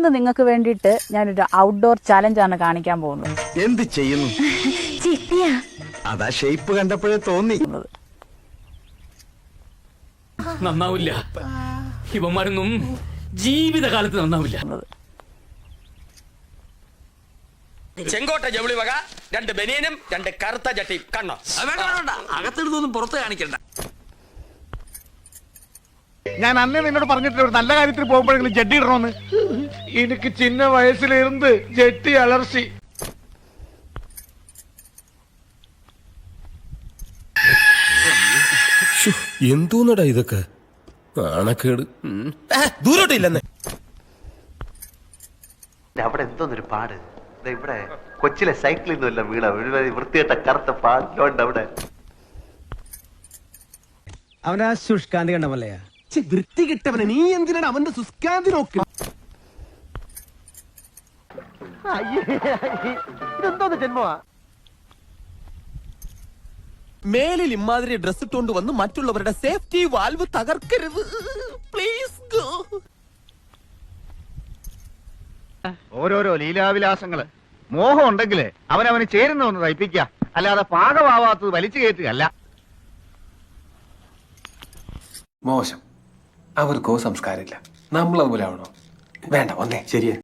ഇന്ന് നിങ്ങൾക്ക് വേണ്ടിയിട്ട് ഞാനൊരു ഔട്ട്ഡോർ ചാലഞ്ചാണ് കാണിക്കാൻ പോകുന്നത്. എന്ത് ചെയ്യുന്നു? അതാ ഷേപ്പ് കണ്ടപ്പോഴേ തോന്നി. നന്നാവില്ല, ഇവന്മാരൊന്നും ജീവിതകാലത്ത് നന്നാവില്ല. ചെങ്കോട്ട ജൗളി വക 2 ബനിയനും 2 കറുത്ത ചട്ടിയും കണ്ണോ. അകത്തിടുന്നൊന്നും പുറത്ത് കാണിക്കണ്ട. ഞാൻ അന്നേ നിന്നോട് പറഞ്ഞിട്ടില്ല ഒരു നല്ല കാര്യത്തിൽ പോകുമ്പോഴെങ്കിലും ജഡ്ഡി ഇടണമെന്ന്. എനിക്ക് ചിന്ന വയസ്സിലിരുന്ന് ജഡ്ഡി അലർച്ചി. എന്തോന്നടാ ഇതൊക്കെ? ആണക്കേട് ദൂരോട്ടില്ലെന്നേ. അവിടെ എന്തോന്നൊരു പാട്. ഇവിടെ കൊച്ചിലെ സൈക്കിളിൽ നിന്നല്ല വീണ വൃത്തിയായിട്ട കറുത്ത പാടിലോണ്ട് അവിടെ. അവനാ ശുഷ്കാന്തി കണ്ടമല്ലയാ വൃത്തി കിട്ടവനെ നീ എന്തിനാണ് അവന്റെ സുസ്കാന്തി നോക്കി? ഇതെന്തോന്ന് ജന്മമാ? മേലിൽ ഇമാതിരി ഡ്രസ് ഇട്ടുകൊണ്ട് വന്ന് മറ്റുള്ളവരുടെ സേഫ്റ്റി വാൽവ് തകർക്കരുത് പ്ലീസ്. ഓരോരോ ലീലാവിലാസങ്ങള്. മോഹം ഉണ്ടെങ്കില് അവനവന് ചേരുന്ന ഒന്ന് തയ്പ്പിക്ക, അല്ലാതെ പാകമാവാത്തത് വലിച്ചു കയറ്റുകയല്ല. മോശം. അവർക്കോ സംസ്കാരമില്ല. നമ്മൾ അതുപോലെ ആവണോ? വേണ്ട, വന്നേ ശരിയാ.